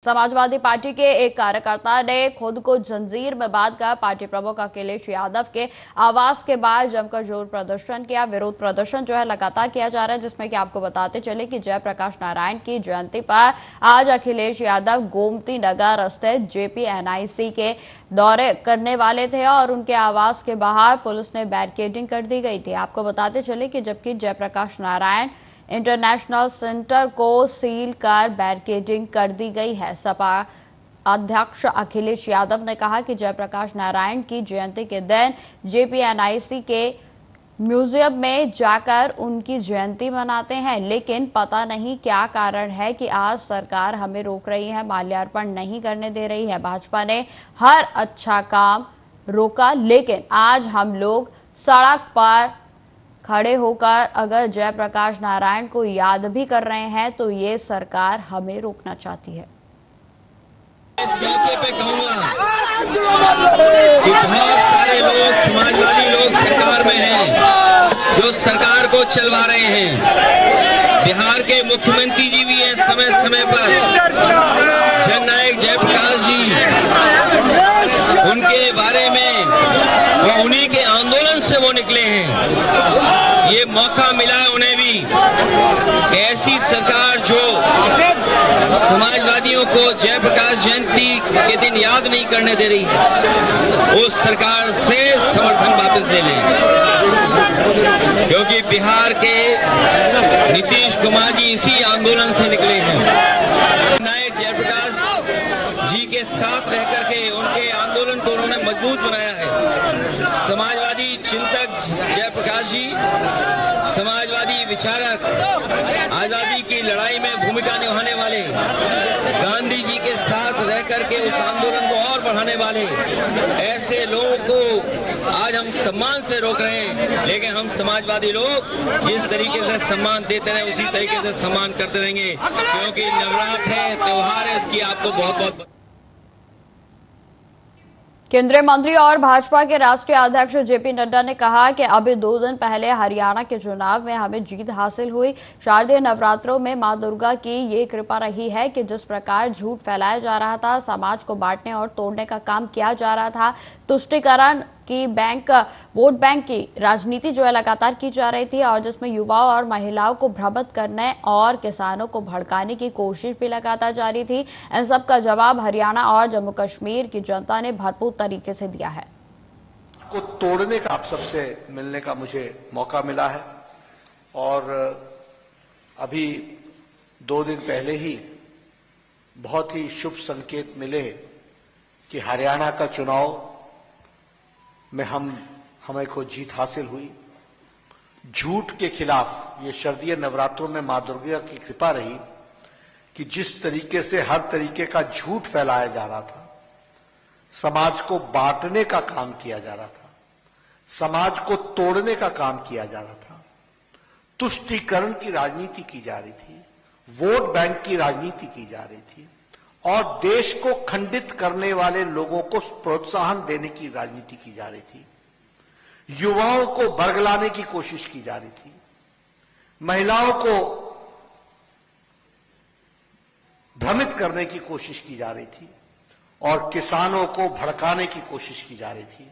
Samajwadi party के एक कार्यकर्ता ने खुद को जंजीर में बांधकर पार्टी प्रमुख अखिलेश यादव के आवास के बाहर जमकर जोर प्रदर्शन किया। विरोध प्रदर्शन जो है लगातार किया जा रहा है, जिसमें कि आपको बताते चले कि जयप्रकाश नारायण की जयंती पर आज अखिलेश यादव गोमती नगर स्थित JPNIC के दौरे करने वाले थे और उनके आवास के बाहर पुलिस ने बैरिकेडिंग कर दी गई थी। आपको बताते चले कि जबकि जयप्रकाश नारायण इंटरनेशनल सेंटर को सील कर बैरिकेडिंग कर दी गई है। सपा अध्यक्ष अखिलेश यादव ने कहा कि जयप्रकाश नारायण की जयंती के दिन JPNIC के म्यूजियम में जाकर उनकी जयंती मनाते हैं, लेकिन पता नहीं क्या कारण है कि आज सरकार हमें रोक रही है, माल्यार्पण नहीं करने दे रही है। भाजपा ने हर अच्छा काम रोका, लेकिन आज हम लोग सड़क पर खड़े होकर अगर जयप्रकाश नारायण को याद भी कर रहे हैं तो ये सरकार हमें रोकना चाहती है। इस मौके पे कहूंगा कि बहुत सारे लोग समाजवादी लोग सरकार में हैं जो सरकार को चलवा रहे हैं। बिहार के मुख्यमंत्री जी भी हैं समय समय पर, जननायक जयप्रकाश जी, उनके बारे में वो उन्हीं के आंदोलन से वो निकले हैं। ये मौका मिला है उन्हें भी, ऐसी सरकार जो समाजवादियों को जयप्रकाश जयंती के दिन याद नहीं करने दे रही है, उस सरकार से समर्थन वापस ले लें, क्योंकि बिहार के नीतीश कुमार जी इसी आंदोलन से निकले हैं। नायक जयप्रकाश जी के साथ रह करके उनके आंदोलन को उन्होंने मजबूत बनाया है। समाजवादी चिंतक जयप्रकाश जी, समाजवादी विचारक, आजादी की लड़ाई में भूमिका निभाने वाले, गांधी जी के साथ रह करके उस आंदोलन को और बढ़ाने वाले ऐसे लोगों को आज हम सम्मान से रोक रहे हैं। लेकिन हम समाजवादी लोग जिस तरीके से सम्मान देते रहे उसी तरीके से सम्मान करते रहेंगे, क्योंकि नवरात्र है, त्योहार है, इसकी आपको बहुत बहुत। केंद्रीय मंत्री और भाजपा के राष्ट्रीय अध्यक्ष JP नड्डा ने कहा कि अभी 2 दिन पहले हरियाणा के चुनाव में हमें जीत हासिल हुई। शारदीय नवरात्रों में मां दुर्गा की ये कृपा रही है कि जिस प्रकार झूठ फैलाया जा रहा था, समाज को बांटने और तोड़ने का काम किया जा रहा था, तुष्टीकरण की वोट बैंक की राजनीति जो है लगातार की जा रही थी और जिसमें युवाओं और महिलाओं को भ्रमित करने और किसानों को भड़काने की कोशिश भी लगातार जारी थी। इन सब का जवाब हरियाणा और जम्मू कश्मीर की जनता ने भरपूर तरीके से दिया है। को तोड़ने का आप सबसे मिलने का मुझे मौका मिला है और अभी 2 दिन पहले ही बहुत ही शुभ संकेत मिले कि हरियाणा का चुनाव में हमें को जीत हासिल हुई। झूठ के खिलाफ ये शारदीय नवरात्रों में मां दुर्गा की कृपा रही कि जिस तरीके से हर तरीके का झूठ फैलाया जा रहा था, समाज को बांटने का काम किया जा रहा था, समाज को तोड़ने का काम किया जा रहा था, तुष्टीकरण की राजनीति की जा रही थी, वोट बैंक की राजनीति की जा रही थी और देश को खंडित करने वाले लोगों को प्रोत्साहन देने की राजनीति की जा रही थी, युवाओं को बरगलाने की कोशिश की जा रही थी, महिलाओं को भ्रमित करने की कोशिश की जा रही थी और किसानों को भड़काने की कोशिश की जा रही थी।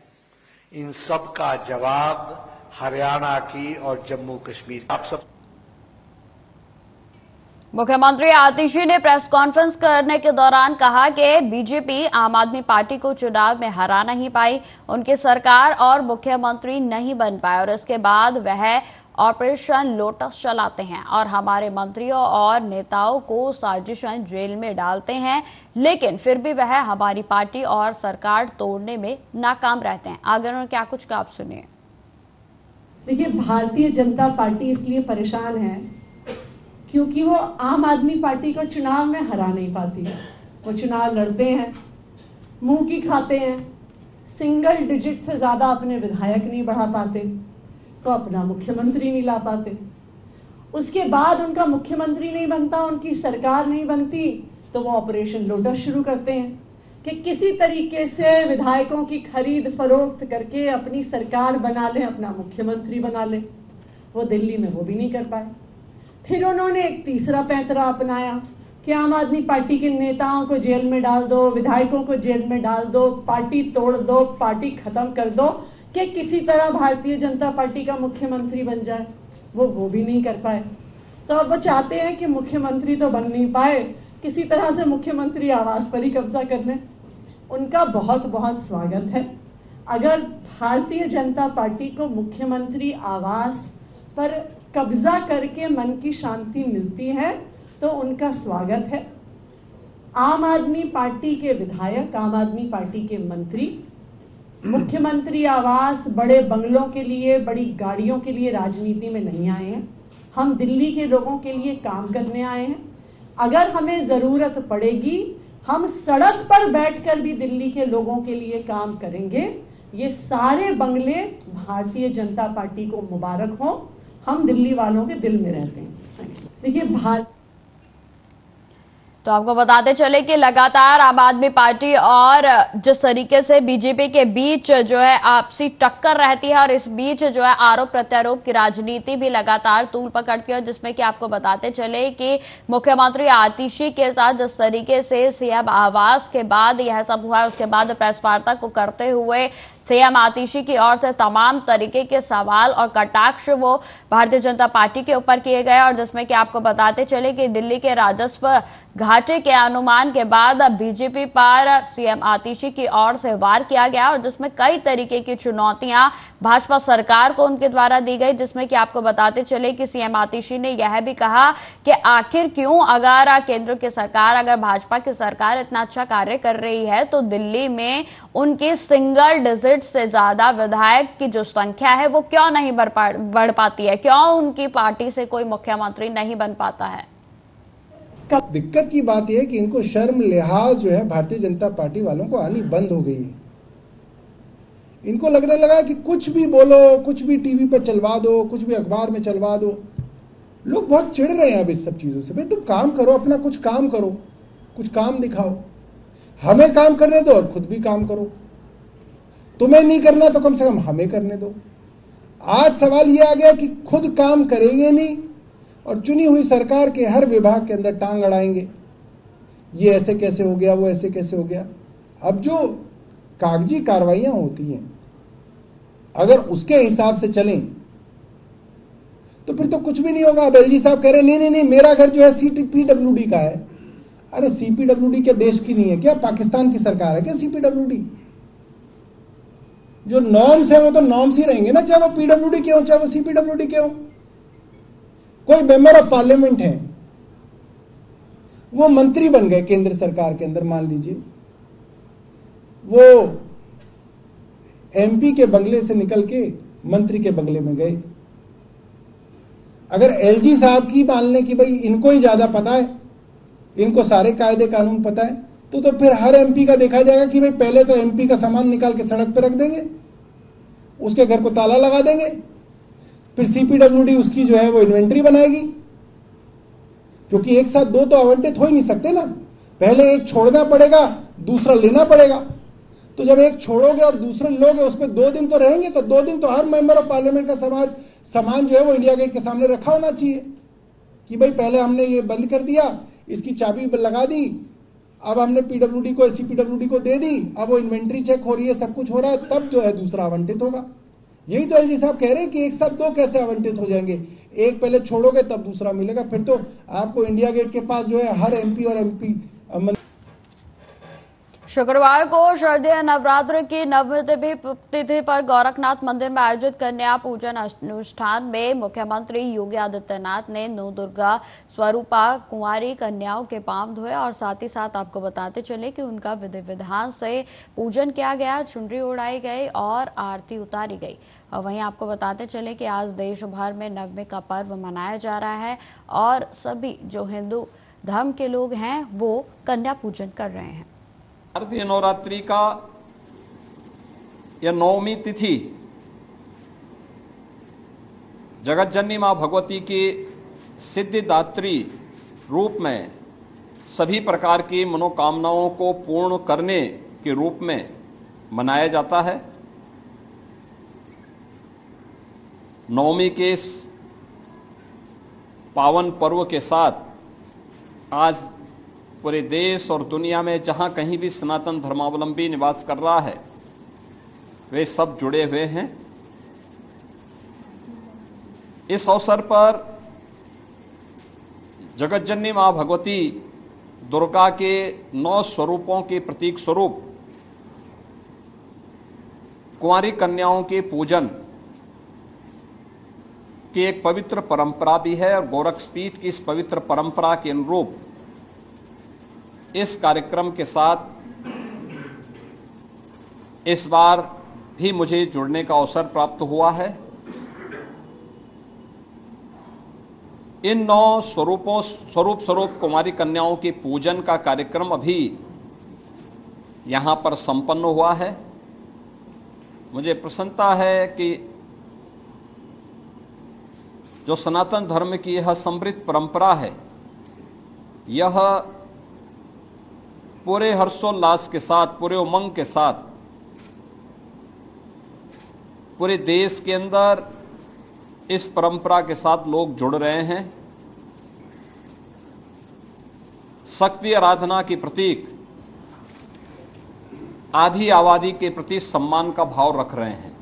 इन सब का जवाब हरियाणा की और जम्मू कश्मीर आप सब। मुख्यमंत्री आतिशी ने प्रेस कॉन्फ्रेंस करने के दौरान कहा कि बीजेपी आम आदमी पार्टी को चुनाव में हरा नहीं पाई, उनकी सरकार और मुख्यमंत्री नहीं बन पाए और इसके बाद वह ऑपरेशन लोटस चलाते हैं और हमारे मंत्रियों और नेताओं को साजिशन जेल में डालते हैं, लेकिन फिर भी वह हमारी पार्टी और सरकार तोड़ने में नाकाम रहते हैं। आगे उन्होंने क्या कुछ कहा, आप सुनिए। देखिए, भारतीय जनता पार्टी इसलिए परेशान है क्योंकि वो आम आदमी पार्टी को चुनाव में हरा नहीं पाती है। वो चुनाव लड़ते हैं, मुंह की खाते हैं, सिंगल डिजिट से ज्यादा अपने विधायक नहीं बढ़ा पाते तो अपना मुख्यमंत्री नहीं ला पाते। उसके बाद उनका मुख्यमंत्री नहीं बनता, उनकी सरकार नहीं बनती तो वो ऑपरेशन लोटस शुरू करते हैं कि किसी तरीके से विधायकों की खरीद फरोख्त करके अपनी सरकार बना ले, अपना मुख्यमंत्री बना ले। वो दिल्ली में वो भी नहीं कर पाए। फिर उन्होंने एक तीसरा पैंतरा अपनाया कि आम आदमी पार्टी के नेताओं को जेल में डाल दो, विधायकों को जेल में डाल दो, पार्टी तोड़ दो, पार्टी खत्म कर दो, कि किसी तरह भारतीय जनता पार्टी का मुख्यमंत्री बन जाए। वो भी नहीं कर पाए। तो अब वो चाहते हैं कि मुख्यमंत्री तो बन नहीं पाए, किसी तरह से मुख्यमंत्री आवास पर ही कब्जा कर लें। उनका बहुत बहुत स्वागत है। अगर भारतीय जनता पार्टी को मुख्यमंत्री आवास पर कब्जा करके मन की शांति मिलती है तो उनका स्वागत है। आम आदमी पार्टी के विधायक, आम आदमी पार्टी के मंत्री मुख्यमंत्री आवास, बड़े बंगलों के लिए, बड़ी गाड़ियों के लिए राजनीति में नहीं आए हैं। हम दिल्ली के लोगों के लिए काम करने आए हैं। अगर हमें जरूरत पड़ेगी हम सड़क पर बैठकर भी दिल्ली के लोगों के लिए काम करेंगे। ये सारे बंगले भारतीय जनता पार्टी को मुबारक हो। हम दिल्ली वालों के दिल में रहते हैं। देखिए, तो आपको बताते चले कि लगातार आम आदमी पार्टी और जिस तरीके से बीजेपी के बीच जो है आपसी टक्कर रहती है और इस बीच जो है आरोप प्रत्यारोप की राजनीति भी लगातार तूल पकड़ती है, जिसमें कि आपको बताते चले कि मुख्यमंत्री आतिशी के साथ जिस तरीके से सीएम आवास के बाद यह सब हुआ है, उसके बाद प्रेस वार्ता को करते हुए सीएम आतिशी की ओर से तमाम तरीके के सवाल और कटाक्ष वो भारतीय जनता पार्टी के ऊपर किए गए और जिसमें कि आपको बताते चले कि दिल्ली के राजस्व घाटे के अनुमान के बाद बीजेपी पर सीएम आतिशी की ओर से वार किया गया और जिसमें कई तरीके की चुनौतियां भाजपा सरकार को उनके द्वारा दी गई, जिसमें कि आपको बताते चले कि सीएम आतिशी ने यह भी कहा कि आखिर क्यों अगर केंद्र की सरकार, अगर भाजपा की सरकार इतना अच्छा कार्य कर रही है तो दिल्ली में उनकी सिंगल डिजिट से ज्यादा विधायक की जो संख्या है वो क्यों नहीं बढ़ पाती है, क्यों उनकी पार्टी से कोई मुख्यमंत्री नहीं बन पाता है। दिक्कत की बात यह है कि इनको शर्म लिहाज जो है भारतीय जनता पार्टी वालों को आनी बंद हो गई है। इनको लगने लगा कि कुछ भी बोलो, कुछ भी टीवी पे चलवा दो, कुछ भी अखबार में चलवा दो। लोग बहुत चिढ़ रहे हैं अब इस सब चीजों से। भाई तुम काम करो, अपना कुछ काम करो, कुछ काम दिखाओ, हमें काम करने दो और खुद भी काम करो। तुम्हें नहीं करना तो कम से कम हमें करने दो। आज सवाल यह आ गया कि खुद काम करेंगे नहीं और चुनी हुई सरकार के हर विभाग के अंदर टांग अड़ाएंगे। ये ऐसे कैसे हो गया, वो ऐसे कैसे हो गया। अब जो कागजी कार्रवाइयां होती हैं अगर उसके हिसाब से चलें तो फिर तो कुछ भी नहीं होगा। अब एलजी साहब कह रहे नहीं, मेरा घर जो है सीपीडब्ल्यूडी का है। अरे सीपीडब्ल्यूडी क्या देश की नहीं है क्या? पाकिस्तान की सरकार है क्या सीपीडब्ल्यूडी? जो नॉर्म्स है वो तो नॉर्म्स ही रहेंगे ना, चाहे वो पीडब्ल्यूडी के हो चाहे वो सीपीडब्ल्यूडी के हो। कोई मेंबर ऑफ पार्लियामेंट है, वो मंत्री बन गए केंद्र सरकार के अंदर, मान लीजिए वो एमपी के बंगले से निकल के मंत्री के बंगले में गए। अगर एलजी साहब की मान लें कि भाई इनको ही ज्यादा पता है, इनको सारे कायदे कानून पता है, तो फिर हर एमपी का देखा जाएगा कि भाई पहले तो एमपी का सामान निकाल के सड़क पर रख देंगे, उसके घर को ताला लगा देंगे, फिर सीपीडब्ल्यूडी उसकी जो है वो इन्वेंट्री बनाएगी, क्योंकि एक साथ दो तो आवंटित हो ही नहीं सकते ना। पहले एक छोड़ना पड़ेगा, दूसरा लेना पड़ेगा। तो जब एक छोड़ोगे और दूसरे लोगे, उसमें 2 दिन तो रहेंगे, तो 2 दिन तो हर मेंबर ऑफ पार्लियामेंट का सामान जो है वो इंडिया गेट के सामने रखा होना चाहिए कि भाई पहले हमने ये बंद कर दिया, इसकी चाबी लगा दी, अब हमने पीडब्ल्यूडी को सीपीडब्ल्यूडी को दे दी, अब वो इन्वेंट्री चेक हो रही है, सब कुछ हो रहा है, तब जो है दूसरा आवंटित होगा। यही तो एलजी साहब कह रहे हैं कि एक साथ 2 कैसे आवंटित हो जाएंगे, एक पहले छोड़ोगे तब दूसरा मिलेगा। फिर तो आपको इंडिया गेट के पास जो है हर एमपी और एमपी। शुक्रवार को शारदीय नवरात्र की नवमी तिथि पर गोरखनाथ मंदिर में आयोजित कन्या पूजन अनुष्ठान में मुख्यमंत्री योगी आदित्यनाथ ने नौ दुर्गा स्वरूपा कुंवारी कन्याओं के पांव धोए और साथ ही साथ आपको बताते चले कि उनका विधि विधान से पूजन किया गया, चुनरी उड़ाई गई और आरती उतारी गई। और वहीं आपको बताते चले कि आज देश भर में नवमी का पर्व मनाया जा रहा है और सभी जो हिंदू धर्म के लोग हैं वो कन्या पूजन कर रहे हैं। शारदीय नवरात्रि का यह 9वीं तिथि जगत जननी मां भगवती की सिद्धिदात्री रूप में सभी प्रकार की मनोकामनाओं को पूर्ण करने के रूप में मनाया जाता है। 9वीं के इस पावन पर्व के साथ आज पूरे देश और दुनिया में जहां कहीं भी सनातन धर्मावलंबी निवास कर रहा है, वे सब जुड़े हुए हैं। इस अवसर पर जगतजननी मां भगवती दुर्गा के 9 स्वरूपों के प्रतीक स्वरूप कुंवारी कन्याओं के पूजन की एक पवित्र परंपरा भी है और गोरक्षपीठ की इस पवित्र परंपरा के अनुरूप इस कार्यक्रम के साथ इस बार भी मुझे जुड़ने का अवसर प्राप्त हुआ है। इन 9 स्वरूप कुमारी कन्याओं के पूजन का कार्यक्रम अभी यहां पर संपन्न हुआ है। मुझे प्रसन्नता है कि जो सनातन धर्म की यह समृद्ध परंपरा है, यह पूरे हर्षोल्लास के साथ, पूरे उमंग के साथ पूरे देश के अंदर इस परंपरा के साथ लोग जुड़ रहे हैं। शक्ति आराधना के प्रतीक आधी आबादी के प्रति सम्मान का भाव रख रहे हैं।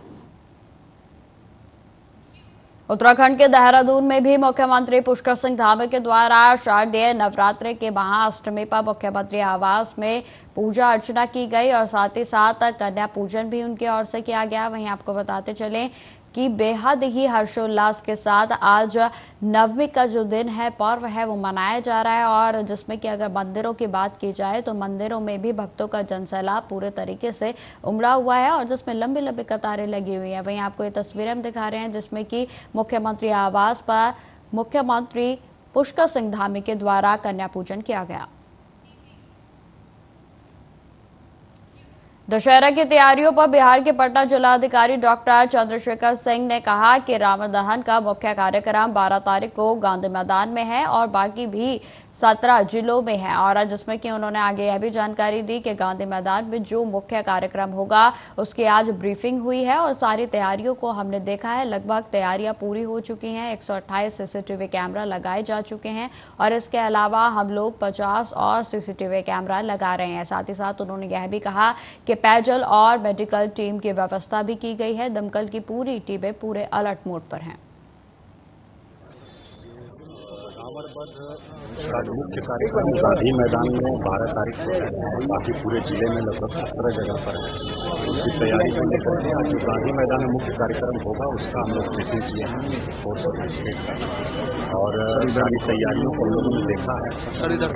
उत्तराखंड के देहरादून में भी मुख्यमंत्री पुष्कर सिंह धामी के द्वारा शारदीय नवरात्रि के महाअष्टमी पर मुख्यमंत्री आवास में पूजा अर्चना की गई और साथ ही साथ कन्या पूजन भी उनकी ओर से किया गया। वहीं आपको बताते चलें कि बेहद ही हर्षोल्लास के साथ आज नवमी का जो दिन है, पर्व है, वो मनाया जा रहा है और जिसमें कि अगर मंदिरों की बात की जाए तो मंदिरों में भी भक्तों का जनसैलाब पूरे तरीके से उमड़ा हुआ है और जिसमें लंबी लंबी कतारें लगी हुई हैं। वहीं आपको ये तस्वीरें हम दिखा रहे हैं जिसमें कि मुख्यमंत्री आवास पर मुख्यमंत्री पुष्कर सिंह धामी के द्वारा कन्या पूजन किया गया। दशहरा की तैयारियों पर बिहार के पटना जिलाधिकारी डॉक्टर चंद्रशेखर सिंह ने कहा कि रावण दहन का मुख्य कार्यक्रम 12 तारीख को गांधी मैदान में है और बाकी भी 17 जिलों में है और जिसमें कि उन्होंने आगे यह भी जानकारी दी कि गांधी मैदान में जो मुख्य कार्यक्रम होगा उसकी आज ब्रीफिंग हुई है और सारी तैयारियों को हमने देखा है। लगभग तैयारियां पूरी हो चुकी हैं। 128 सीसीटीवी कैमरा लगाए जा चुके हैं और इसके अलावा हम लोग 50 और सीसीटीवी कैमरा लगा रहे हैं। साथ ही साथ उन्होंने यह भी कहा कि पेयजल और मेडिकल टीम की व्यवस्था भी की गई है। दमकल की पूरी टीमें पूरे अलर्ट मोड पर हैं। उसका मुख्य कार्यक्रम गांधी मैदान में 12 तारीख को है और बाकी पूरे जिले में लगभग 17 जगह पर है। उसकी तैयारी को लेकर के आज गांधी मैदान में मुख्य कार्यक्रम होगा उसका हम लोग मीटिंग किए हैं फोर्स ऑफ स्टेट का और सारी तैयारियों को हम लोगों ने देखा है।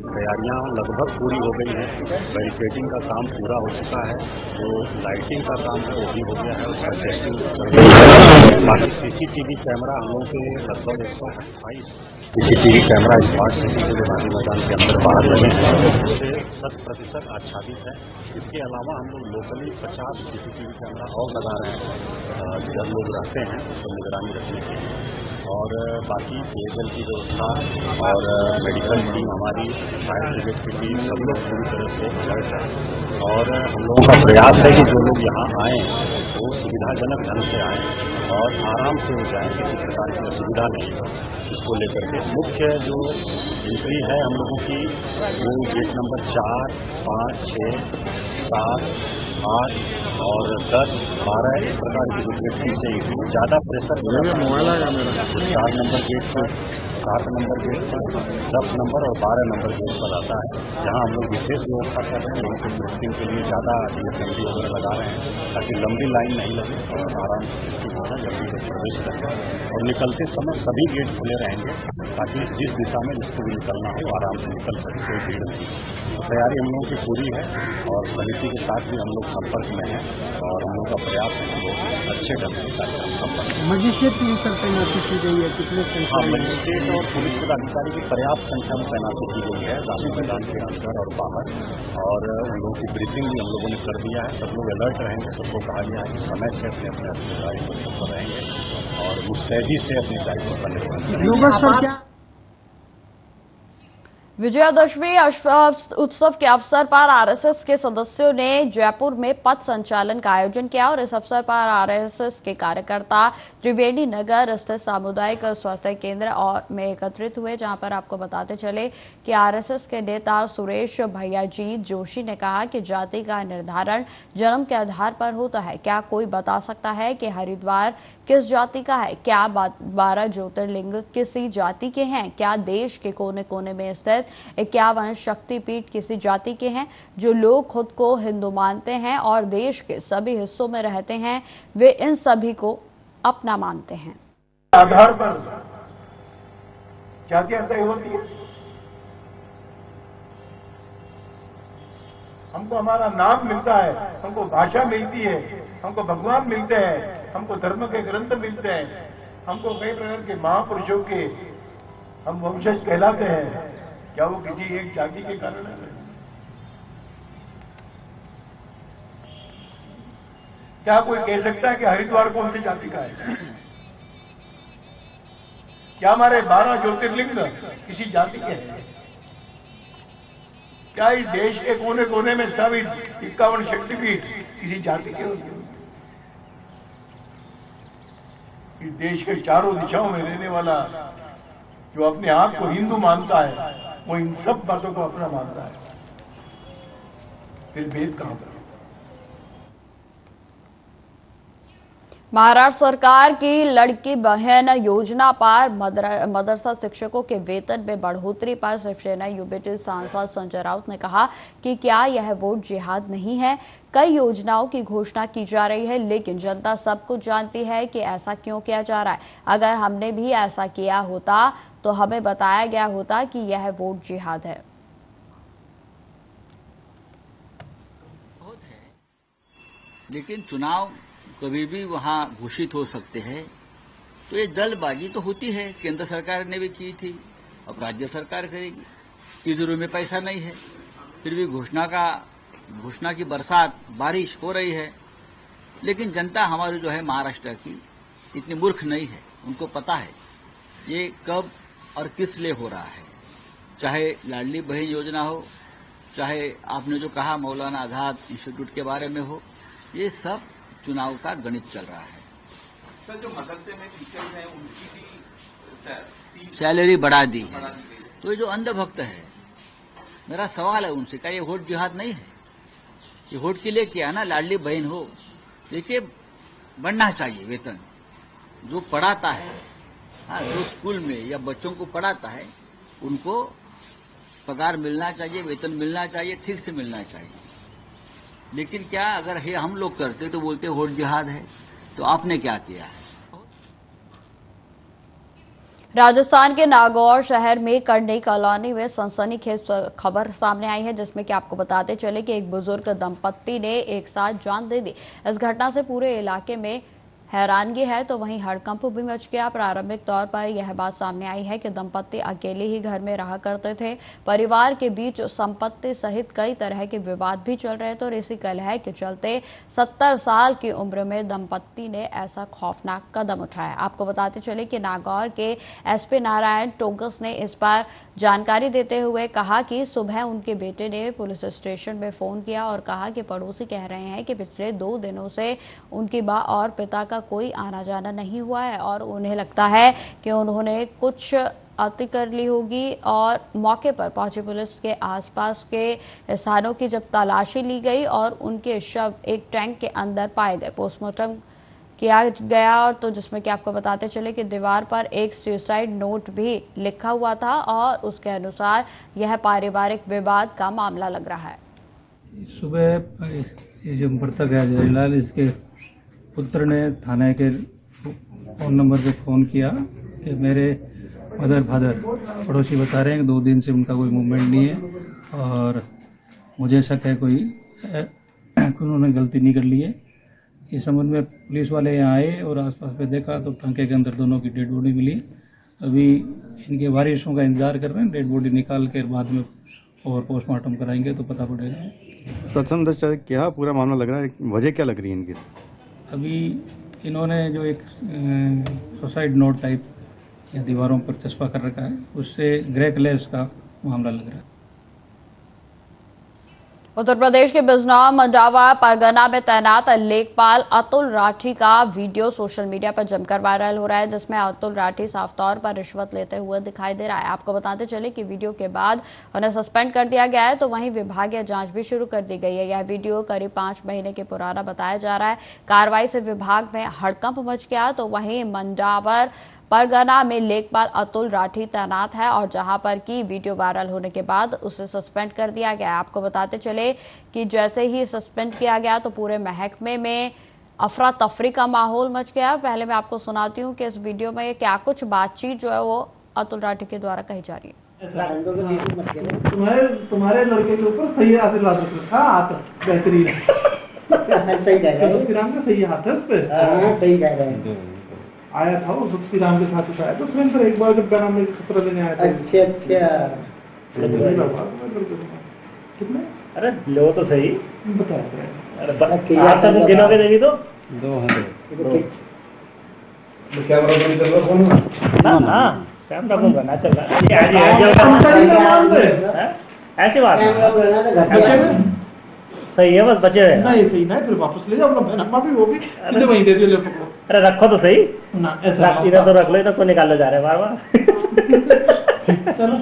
तैयारियां लगभग पूरी हो गई हैं। बैरिकेडिंग का काम पूरा हो चुका है, जो लाइटिंग का काम है वो भी हो गया है, उसका टेस्टिंग बाकी सीसीटीवी कैमरा हम लोग के लगभग 128 सीसीटीवी कैमरा स्मार्ट सिटी के गांधी मैदान के अंदर बाहर लगे हैं, उससे 100% आच्छादित है। इसके अलावा हम लोग लोकली 50 सीसीटीवी कैमरा और लगा रहे हैं जब लोग रहते हैं उसको निगरानी रखने के लिए और बाकी पेयजल की व्यवस्था और मेडिकल टीम हमारी, फायर ब्रिगेड की टीम, सब लोग पूरी तरह से अलर्ट है और हम लोगों का प्रयास है कि जो लोग यहाँ आएँ वो सुविधाजनक ढंग से आएँ और आराम से हो जाए, किसी प्रकार की असुविधा नहीं हो। इसको लेकर के मुख्य जो एंट्री है हम लोगों की वो गेट नंबर 4, 5, 6, 7, 8 और 10, 12 इस प्रकार की जो गेट से ज़्यादा प्रेशर 4 नंबर गेट पर, 7 नंबर गेट पर, 10 नंबर और 12 नंबर गेट पर आता है, जहां हम लोग विशेष व्यवस्था कर रहे हैं। लोगों के टेस्टिंग के लिए ज़्यादा डीएफएमडी वगैरह लगा रहे हैं ताकि लंबी लाइन नहीं लगे और आराम से टेस्टिंग होना जल्दी से प्रवेश करें और निकलते समय सभी गेट खुले रहेंगे ताकि जिस दिशा में जिसको भी निकलना हो आराम से निकल सके, कोई भीड़ नहीं। तो तैयारी हम लोगों की पूरी है और समिति के साथ भी हम लोग संपर्क में हैं और हम लोग का प्रयास है कि बहुत अच्छे ढंग से कार्यक्रम संपन्न। मजिस्ट्रेट की तैनाती की गई है कितने संख्या? मजिस्ट्रेट और पुलिस पदाधिकारी की पर्याप्त संख्या में तैनाती की गई है गांधी मैदान के अंदर और बाहर और उन लोगों की ब्रीफिंग भी हम लोगों ने कर दिया है। सब लोग अलर्ट रहेंगे, सबको कहा गया है कि समय से अपने अपने कार्य पर रहेंगे और मुस्तैदी से अपने दायित्व पर निर्वहन करेंगे। विजयादशमी उत्सव के अवसर पर आरएसएस के सदस्यों ने जयपुर में पथ संचालन का आयोजन किया और इस अवसर पर आरएसएस के कार्यकर्ता त्रिवेणी नगर स्थित सामुदायिक स्वास्थ्य केंद्र में एकत्रित हुए, जहां पर आपको बताते चले कि आरएसएस के नेता सुरेश भैयाजीत जोशी ने कहा कि जाति का निर्धारण जन्म के आधार पर होता है। क्या कोई बता सकता है कि हरिद्वार किस जाति का है? क्या 12 ज्योतिर्लिंग किसी जाति के हैं? क्या देश के कोने कोने में स्थित 51 शक्तिपीठ किसी जाति के हैं? जो लोग खुद को हिंदू मानते हैं और देश के सभी हिस्सों में रहते हैं, वे इन सभी को अपना मानते हैं। आधार पर जातियां तय होती है। हमको हमारा नाम मिलता है, हमको भाषा मिलती है, हमको भगवान मिलते हैं, हमको धर्म के ग्रंथ मिलते हैं, हमको कई प्रकार के महापुरुषों के हम वंशज कहलाते हैं। क्या वो किसी एक जाति के कारण है? क्या कोई कह सकता है कि हरिद्वार कौन सी जाति का है? क्या हमारे 12 ज्योतिर्लिंग किसी जाति के हैं? क्या इस देश के कोने कोने में स्थापित 51 शक्तिपीठ किसी जाति के होंगे? इस देश के चारों दिशाओं में रहने वाला जो अपने आप को हिंदू मानता है, वो इन सब बातों को अपना मानता है। फिर भेद कहां पर? महाराष्ट्र सरकार की लड़की बहन योजना पर मदरसा शिक्षकों के वेतन में बढ़ोतरी पर शिवसेना यूबीटी सांसद संजय राउत ने कहा कि क्या यह वोट जिहाद नहीं है? कई योजनाओं की घोषणा की जा रही है, लेकिन जनता सब कुछ जानती है कि ऐसा क्यों किया जा रहा है। अगर हमने भी ऐसा किया होता तो हमें बताया गया होता कि यह वोट जिहाद है। लेकिन चुनाव कभी भी वहां घोषित हो सकते हैं, तो ये जल्दबाजी तो होती है। केंद्र सरकार ने भी की थी, अब राज्य सरकार करेगी। तिजोरी में पैसा नहीं है, फिर भी घोषणा की बरसात, बारिश हो रही है। लेकिन जनता हमारी जो है महाराष्ट्र की इतनी मूर्ख नहीं है, उनको पता है ये कब और किस लिए हो रहा है। चाहे लाडली बहन योजना हो, चाहे आपने जो कहा मौलाना आजाद इंस्टीट्यूट के बारे में हो, ये सब चुनाव का गणित चल रहा है। सर, जो मदरसे में टीचर्स हैं उनकी भी सैलरी बढ़ा दी है, तो ये जो अंधभक्त है, मेरा सवाल है उनसे, क्या ये वोट जिहाद नहीं है? ये वोट के लिए क्या ना, लाडली बहन हो, देखिए बढ़ना चाहिए वेतन। जो पढ़ाता है, हाँ, जो स्कूल में या बच्चों को पढ़ाता है, उनको पगार मिलना चाहिए, वेतन मिलना चाहिए, ठीक से मिलना चाहिए। लेकिन क्या अगर ये हम लोग करते तो बोलते वोट जिहाद है। तो आपने क्या किया है? राजस्थान के नागौर शहर में करनी कॉलोनी में सनसनीखेज खबर सामने आई है, जिसमें कि आपको बताते चले कि एक बुजुर्ग दंपत्ति ने एक साथ जान दे दी। इस घटना से पूरे इलाके में हैरानगी है, तो वहीं हड़कंप भी मच गया। प्रारंभिक तौर पर यह बात सामने आई है कि दंपत्ति अकेले ही घर में रहा करते थे। परिवार के बीच संपत्ति सहित कई तरह के विवाद भी चल रहे थे और इसी कलह के चलते 70 साल की उम्र में दंपत्ति ने ऐसा खौफनाक कदम उठाया। आपको बताते चले कि नागौर के एसपी नारायण टोगस ने इस पर जानकारी देते हुए कहा कि सुबह उनके बेटे ने पुलिस स्टेशन में फोन किया और कहा कि पड़ोसी कह रहे हैं कि पिछले 2 दिनों से उनकी मां और पिता का कोई आना जाना नहीं हुआ है और उन्हें लगता है कि उन्होंने कुछ अति कर ली होगी। और मौके पर पहुंची पुलिस के आसपास के स्थानों की जब तलाशी ली गई और उनके शव एक टैंक के अंदर पाए गए, पोस्टमार्टम किया गया और तो जिसमें कि आपको बताते चले कि दीवार पर एक सुसाइड नोट भी लिखा हुआ था और उसके अनुसार यह पारिवारिक विवाद का मामला लग रहा है। सुबह ये जो मृतक है जयलाल, इसके पुत्र ने थाने के फोन नंबर पे फ़ोन किया कि मेरे मदर फादर पड़ोसी बता रहे हैं कि 2 दिन से उनका कोई मूवमेंट नहीं है और मुझे शक है कोई उन्होंने गलती नहीं कर ली है। इस संबंध में पुलिस वाले यहाँ आए और आसपास पे देखा तो टंके के अंदर दोनों की डेड बॉडी मिली। अभी इनके वारिसों का इंतजार कर रहे हैं, डेड बॉडी निकाल कर बाद में और पोस्टमार्टम कराएंगे तो पता पड़ेगा। प्रथम दृष्टया क्या पूरा मामला लग रहा है, वजह क्या लग रही है इनकी? अभी इन्होंने जो एक सुसाइड नोट टाइप या दीवारों पर चस्पा कर रखा है, उससे ग्रे कलर का मामला लग रहा है। उत्तर प्रदेश के बिजनौर मंडावा परगना में तैनात लेखपाल अतुल राठी का वीडियो सोशल मीडिया पर जमकर वायरल हो रहा है, जिसमें अतुल राठी साफ तौर पर रिश्वत लेते हुए दिखाई दे रहा है। आपको बताते चले कि वीडियो के बाद उन्हें सस्पेंड कर दिया गया है, तो वहीं विभागीय जांच भी शुरू कर दी गई है। यह वीडियो करीब 5 महीने के पुराना बताया जा रहा है। कार्रवाई से विभाग में हड़कंप मच गया, तो वहीं मंडावर परगना में लेखपाल अतुल राठी तैनात है और जहां पर की वीडियो वायरल होने के बाद उसे सस्पेंड कर दिया गया। आपको बताते चले कि जैसे ही सस्पेंड किया गया तो पूरे महकमे में अफरा तफरी का माहौल मच गया। पहले मैं आपको सुनाती हूं कि इस वीडियो में क्या कुछ बातचीत जो है वो अतुल राठी के द्वारा कही जा रही है। तुम्हारे लड़के के ऊपर सही आशीर्वाद रखा, हाथ बेहतरीन सही सही हाथ है उस पर, सही आया था वो सुखी राम के साथ आया तो सुरेंद्र एक बार जब नाम खतरा देने आया था। कितने? अरे लो तो सही बताया गिनोगे देगी तो 200 क्या ना कैमरा को ना चल ऐसी बात सही है, बस बचे हुए नहीं सही नहीं फिर वापस ले जाओ अपना भी वो भी वहीं दे दियो। अरे रखो तो सही ना, ऐसा इधर तो रख लो, इधर को निकाल जा रहे बार बार। चलो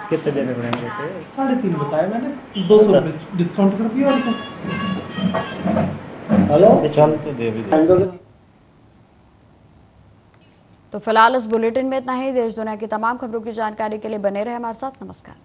कितने देने पड़ेंगे? 3.5 बताया मैंने, 200 रुपये डिस्काउंट कर दिया। हेलो चल तो दे। तो फिलहाल इस बुलेटिन में इतना ही। देश दुनिया की तमाम खबरों की जानकारी के लिए बने रहे हमारे साथ। नमस्कार।